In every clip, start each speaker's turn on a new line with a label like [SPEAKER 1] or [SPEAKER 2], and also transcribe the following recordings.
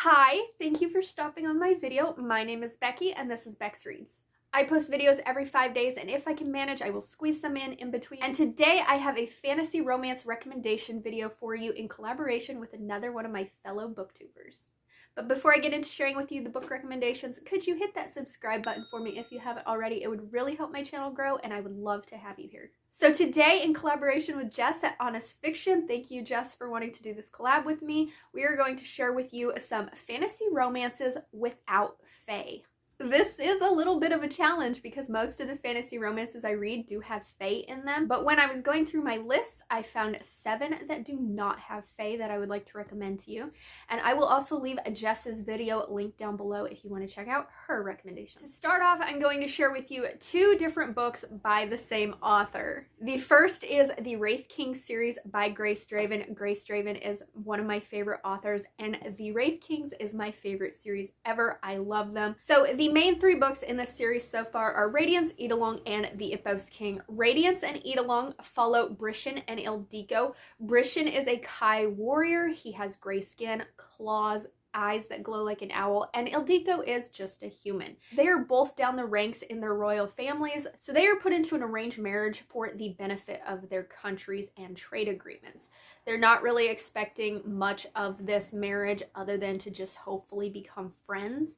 [SPEAKER 1] Hi, thank you for stopping on my video. My name is Becky and this is BecxReadz. I post videos every 5 days, and if I can manage, I will squeeze some in between. And today I have a fantasy romance recommendation video for you in collaboration with another one of my fellow booktubers. But before I get into sharing with you the book recommendations, could you hit that subscribe button for me if you haven't already? It would really help my channel grow, and I would love to have you here. So today, in collaboration with Jess at Honest Fiction, thank you, Jess, for wanting to do this collab with me, we are going to share with you some fantasy romances without fae. This is a little bit of a challenge because most of the fantasy romances I read do have fae in them, but when I was going through my lists, I found 7 that do not have fae that I would like to recommend to you. And I will also leave Jess's video linked down below if you want to check out her recommendations. To start off, I'm going to share with you 2 different books by the same author. The first is the Wraith King series by Grace Draven. Grace Draven is one of my favorite authors, and the Wraith Kings is my favorite series ever. I love them. So the main 3 books in this series so far are Radiance, Eidolon, and the Ippos King. Radiance and Eidolon follow Brishan and Ildiko. Brishan is a Kai warrior. He has gray skin, claws, eyes that glow like an owl, and Ildiko is just a human. They are both down the ranks in their royal families, so they are put into an arranged marriage for the benefit of their countries and trade agreements. They're not really expecting much of this marriage other than to just hopefully become friends.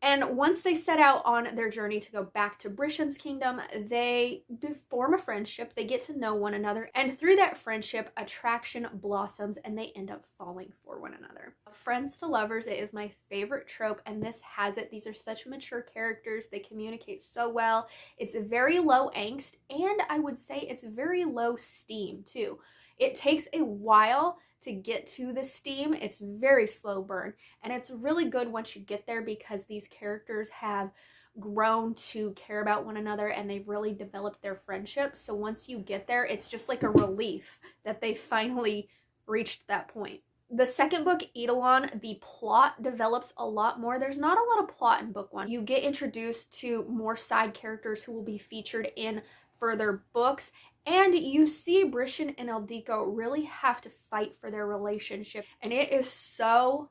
[SPEAKER 1] And once they set out on their journey to go back to Brishan's kingdom, they form a friendship, they get to know one another, and through that friendship, attraction blossoms and they end up falling for one another. Friends to lovers, it is my favorite trope, and this has it. These are such mature characters, they communicate so well. It's very low angst, and I would say it's very low steam too. It takes a while to get to the steam. It's very slow burn, and it's really good once you get there because these characters have grown to care about one another and they've really developed their friendship. So once you get there, it's just like a relief that they finally reached that point. The second book, Eidolon, the plot develops a lot more. There's not a lot of plot in book 1. You get introduced to more side characters who will be featured in further books, and you see Brishan and Ildiko really have to fight for their relationship, and it is so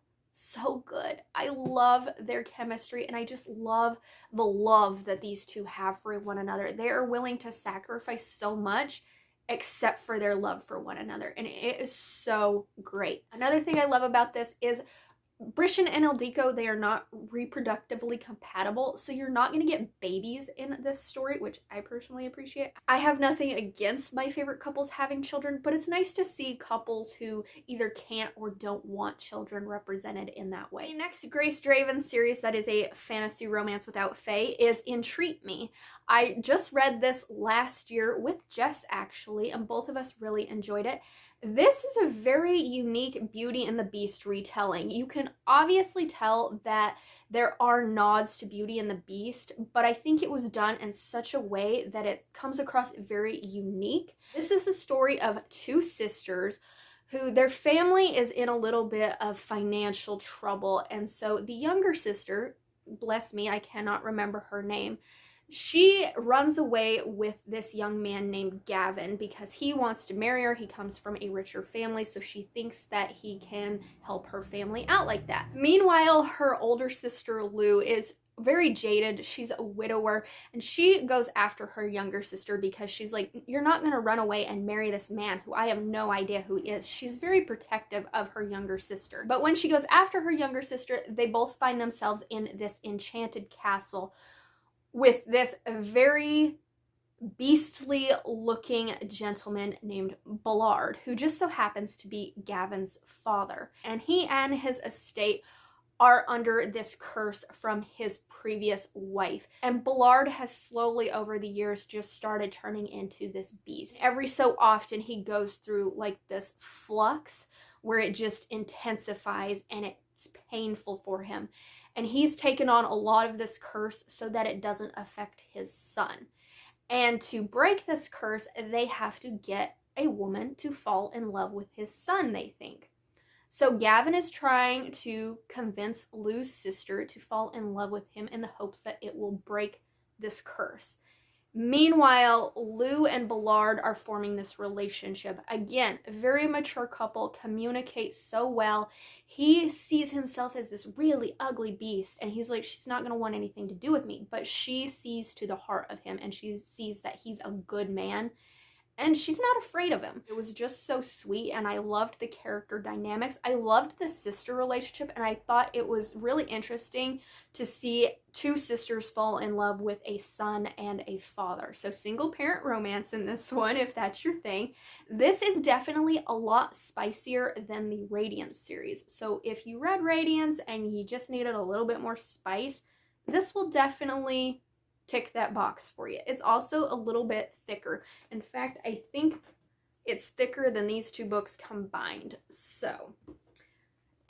[SPEAKER 1] good. I love their chemistry, and I just love the love that these two have for one another. They are willing to sacrifice so much except for their love for one another, and it is so great. Another thing I love about this is Brishan and Ildiko, they are not reproductively compatible, so you're not going to get babies in this story, which I personally appreciate. I have nothing against my favorite couples having children, but it's nice to see couples who either can't or don't want children represented in that way. The next Grace Draven series that is a fantasy romance without fae is Entreat Me. I just read this last year with Jess, actually, and both of us really enjoyed it. This is a very unique Beauty and the Beast retelling. You can obviously tell that there are nods to Beauty and the Beast, but I think it was done in such a way that it comes across very unique. This is the story of 2 sisters who their family is in a little bit of financial trouble, and so the younger sister, bless me, I cannot remember her name, she runs away with this young man named Gavin because he wants to marry her. He comes from a richer family, so she thinks that he can help her family out like that. Meanwhile, her older sister Lou is very jaded. She's a widower, and she goes after her younger sister because she's like, you're not going to run away and marry this man who I have no idea who he is. She's very protective of her younger sister. But when she goes after her younger sister, they both find themselves in this enchanted castle with this very beastly looking gentleman named Ballard, who just so happens to be Gavin's father. And he and his estate are under this curse from his previous wife. And Ballard has slowly over the years just started turning into this beast. Every so often he goes through like this flux where it just intensifies and it's painful for him. And he's taken on a lot of this curse so that it doesn't affect his son. And to break this curse, they have to get a woman to fall in love with his son, they think. So Gavin is trying to convince Lou's sister to fall in love with him in the hopes that it will break this curse. Meanwhile, Lou and Ballard are forming this relationship. Again, a very mature couple, communicate so well. He sees himself as this really ugly beast, and he's like, she's not going to want anything to do with me. But she sees to the heart of him, and she sees that he's a good man. And she's not afraid of him. It was just so sweet, and I loved the character dynamics. I loved the sister relationship, and I thought it was really interesting to see two sisters fall in love with a son and a father. So single parent romance in this one, if that's your thing. This is definitely a lot spicier than the Radiance series. So if you read Radiance and you just needed a little bit more spice, this will definitely tick that box for you. It's also a little bit thicker. In fact, I think it's thicker than these two books combined. So,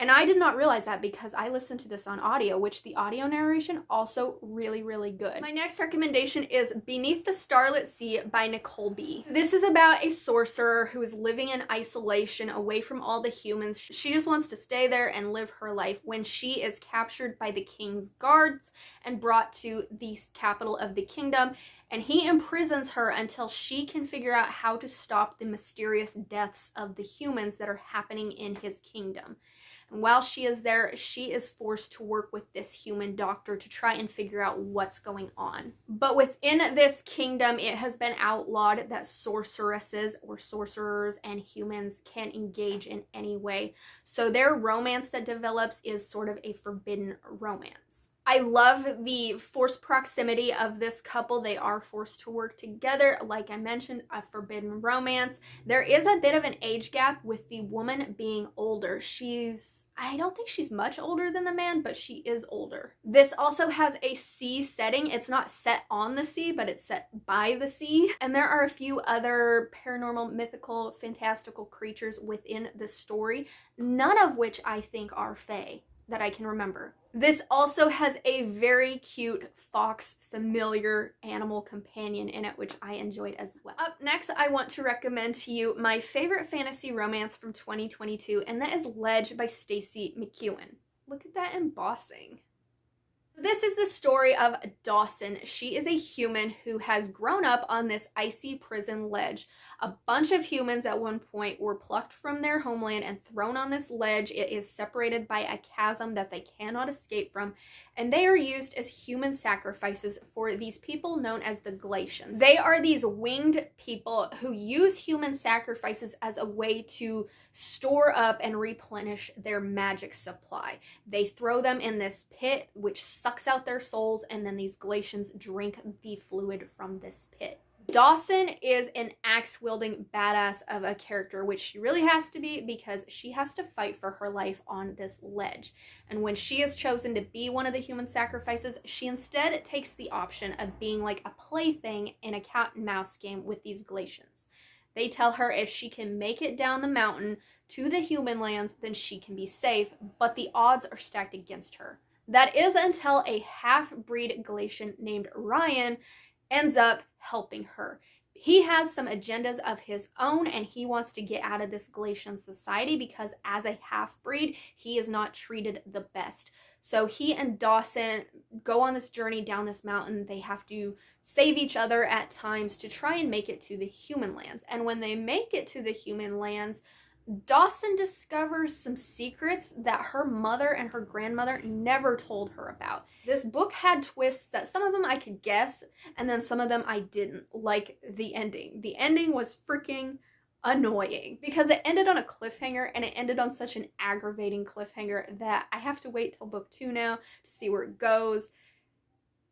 [SPEAKER 1] and I did not realize that because I listened to this on audio, which the audio narration also really, really good. My next recommendation is Beneath the Starlit Sea by Nicole B. This is about a sorcerer who is living in isolation away from all the humans. She just wants to stay there and live her life when she is captured by the king's guards and brought to the capital of the kingdom. And he imprisons her until she can figure out how to stop the mysterious deaths of the humans that are happening in his kingdom. And while she is there, she is forced to work with this human doctor to try and figure out what's going on. But within this kingdom, it has been outlawed that sorceresses or sorcerers and humans can engage in any way. So their romance that develops is sort of a forbidden romance. I love the forced proximity of this couple. They are forced to work together. Like I mentioned, a forbidden romance. There is a bit of an age gap with the woman being older. I don't think she's much older than the man, but she is older. This also has a sea setting. It's not set on the sea, but it's set by the sea. And there are a few other paranormal, mythical, fantastical creatures within the story, none of which I think are fae that I can remember. This also has a very cute fox familiar animal companion in it, which I enjoyed as well. Up next, I want to recommend to you my favorite fantasy romance from 2022, and that is Ledge by Stacey McEwen. Look at that embossing. This is the story of Dawson. She is a human who has grown up on this icy prison ledge. A bunch of humans at one point were plucked from their homeland and thrown on this ledge. It is separated by a chasm that they cannot escape from, and they are used as human sacrifices for these people known as the Glacians. They are these winged people who use human sacrifices as a way to store up and replenish their magic supply. They throw them in this pit, which sucks out their souls, and then these Glacians drink the fluid from this pit. Dawson is an axe-wielding badass of a character, which she really has to be because she has to fight for her life on this ledge. And when she is chosen to be one of the human sacrifices, she instead takes the option of being like a plaything in a cat and mouse game with these Glacians. They tell her if she can make it down the mountain to the human lands, then she can be safe, but the odds are stacked against her. That is until a half-breed Glacian named Ryan ends up helping her. He has some agendas of his own, and he wants to get out of this Glacian society because as a half-breed, he is not treated the best. So he and Dawson go on this journey down this mountain. They have to save each other at times to try and make it to the human lands. And when they make it to the human lands, Dawson discovers some secrets that her mother and her grandmother never told her about. This book had twists that some of them I could guess, and then some of them I didn't, like the ending. The ending was freaking annoying because it ended on a cliffhanger, and it ended on such an aggravating cliffhanger that I have to wait till book 2 now to see where it goes.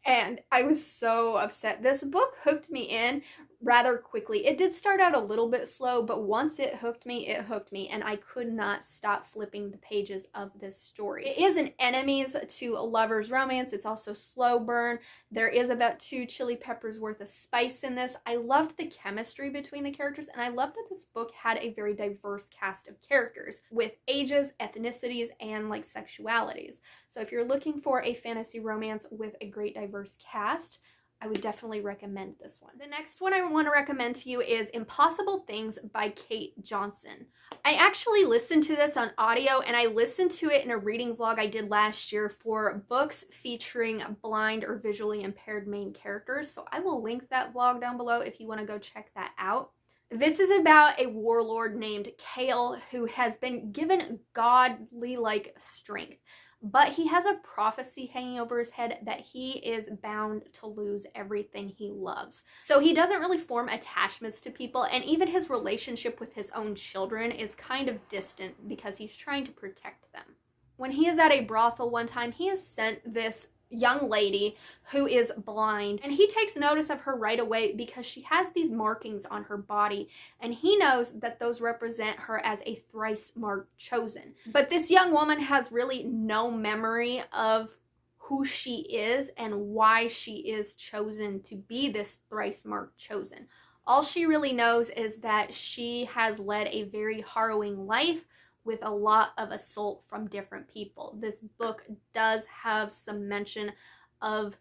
[SPEAKER 1] And I was so upset. This book hooked me in rather quickly. It did start out a little bit slow, but once it hooked me, and I could not stop flipping the pages of this story. It is an enemies to a lover's romance. It's also slow burn. There is about 2 chili peppers worth of spice in this. I loved the chemistry between the characters, and I loved that this book had a very diverse cast of characters with ages, ethnicities, and like sexualities. So if you're looking for a fantasy romance with a great diverse cast, I would definitely recommend this one. The next one I want to recommend to you is Impossible Things by Kate Johnson. I actually listened to this on audio, and I listened to it in a reading vlog I did last year for books featuring blind or visually impaired main characters. So I will link that vlog down below if you want to go check that out. This is about a warlord named Kale who has been given godly-like strength. But he has a prophecy hanging over his head that he is bound to lose everything he loves. So he doesn't really form attachments to people, and even his relationship with his own children is kind of distant because he's trying to protect them. When he is at a brothel one time, he is sent this young lady who is blind, and he takes notice of her right away because she has these markings on her body, and he knows that those represent her as a thrice marked chosen. But this young woman has really no memory of who she is and why she is chosen to be this thrice marked chosen. All she really knows is that she has led a very harrowing life with a lot of assault from different people. This book does have some mention of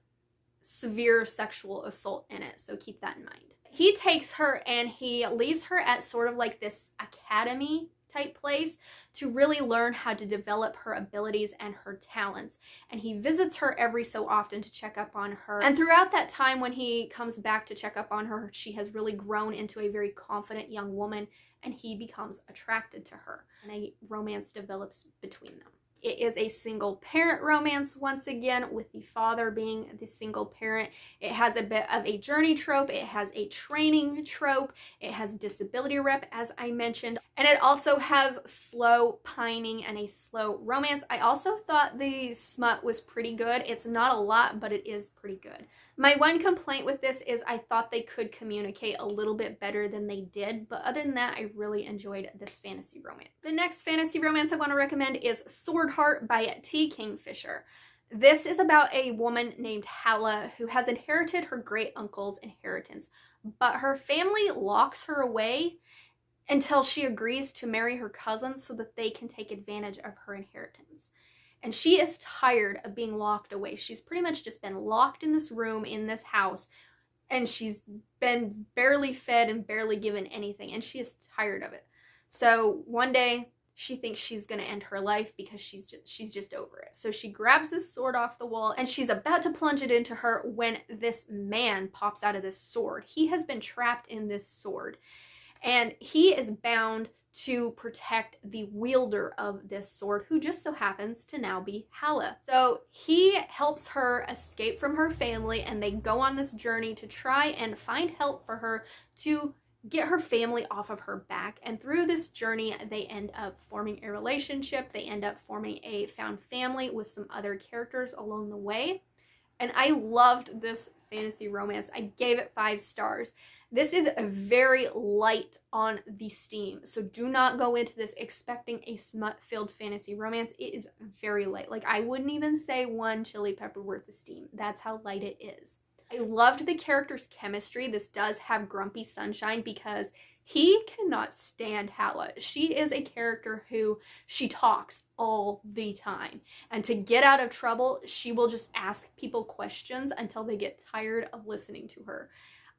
[SPEAKER 1] severe sexual assault in it, so keep that in mind. He takes her and he leaves her at sort of like this academy type place to really learn how to develop her abilities and her talents. And he visits her every so often to check up on her. And throughout that time when he comes back to check up on her, she has really grown into a very confident young woman, and he becomes attracted to her, and a romance develops between them. It is a single parent romance once again, with the father being the single parent. It has a bit of a journey trope, it has a training trope, it has disability rep as I mentioned, and it also has slow pining and a slow romance. I also thought the smut was pretty good. It's not a lot, but it is pretty good. My one complaint with this is I thought they could communicate a little bit better than they did, but other than that, I really enjoyed this fantasy romance. The next fantasy romance I want to recommend is Sword Heart by T. Kingfisher. This is about a woman named Hala who has inherited her great uncle's inheritance, but her family locks her away until she agrees to marry her cousin so that they can take advantage of her inheritance. And she is tired of being locked away. She's pretty much just been locked in this room, in this house, and she's been barely fed and barely given anything, and she is tired of it. So one day, she thinks she's gonna end her life because she's just over it. So she grabs this sword off the wall, and she's about to plunge it into her when this man pops out of this sword. He has been trapped in this sword, and he is bound to protect the wielder of this sword, who just so happens to now be Hala. So he helps her escape from her family, and they go on this journey to try and find help for her to get her family off of her back. And through this journey, they end up forming a relationship. They end up forming a found family with some other characters along the way. And I loved this fantasy romance. I gave it 5 stars. This is very light on the steam, so do not go into this expecting a smut-filled fantasy romance. It is very light. Like, I wouldn't even say 1 chili pepper worth of steam. That's how light it is. I loved the characters' chemistry. This does have Grumpy Sunshine because he cannot stand Hala. She is a character who she talks all the time. And to get out of trouble, she will just ask people questions until they get tired of listening to her.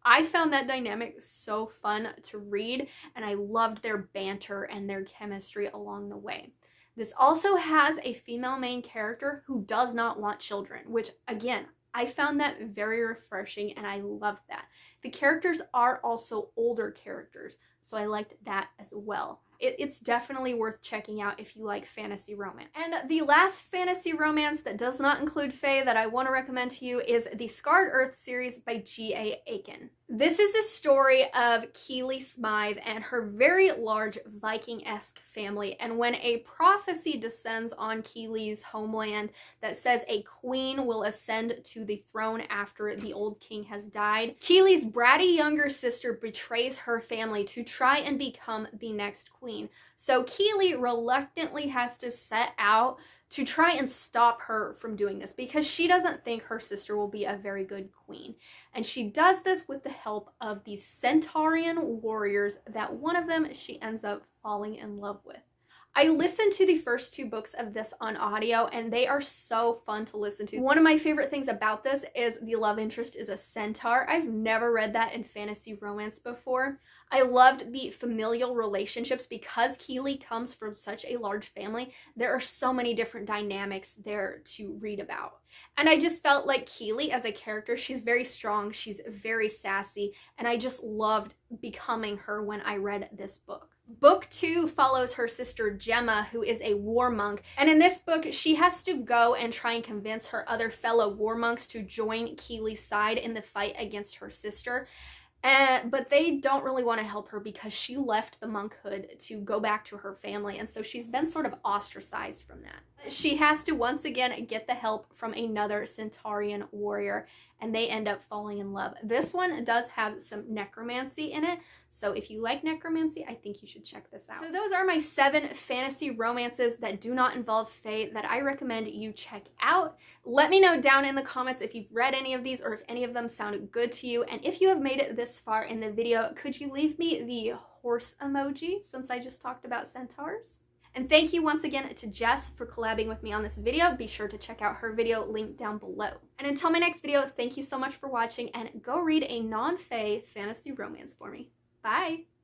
[SPEAKER 1] I found that dynamic so fun to read, and I loved their banter and their chemistry along the way. This also has a female main character who does not want children, which again, I found that very refreshing, and I loved that. The characters are also older characters, so I liked that as well. It's definitely worth checking out if you like fantasy romance. And the last fantasy romance that does not include fae that I want to recommend to you is the Scarred Earth series by G.A. Aiken. This is the story of Keely Smythe and her very large Viking-esque family, and when a prophecy descends on Keely's homeland that says a queen will ascend to the throne after the old king has died, Keely's bratty younger sister betrays her family to try and become the next queen. So Keely reluctantly has to set out to try and stop her from doing this because she doesn't think her sister will be a very good queen. And she does this with the help of these Centaurian warriors that one of them she ends up falling in love with. I listened to the first 2 books of this on audio, and they are so fun to listen to. One of my favorite things about this is the love interest is a centaur. I've never read that in fantasy romance before. I loved the familial relationships because Keeley comes from such a large family. There are so many different dynamics there to read about. And I just felt like Keeley as a character, she's very strong, she's very sassy, and I just loved becoming her when I read this book. Book 2 follows her sister Gemma, who is a war monk, and in this book she has to go and try and convince her other fellow war monks to join Keeley's side in the fight against her sister. But they don't really want to help her because she left the monkhood to go back to her family, and so she's been sort of ostracized from that. She has to once again get the help from another Centaurian warrior, and they end up falling in love. This one does have some necromancy in it, so if you like necromancy, I think you should check this out. So those are my 7 fantasy romances that do not involve fae that I recommend you check out. Let me know down in the comments if you've read any of these or if any of them sound good to you, and if you have made it this far in the video, could you leave me the horse emoji since I just talked about centaurs? And thank you once again to Jess for collabing with me on this video. Be sure to check out her video linked down below. And until my next video, thank you so much for watching, and go read a non-fae fantasy romance for me. Bye!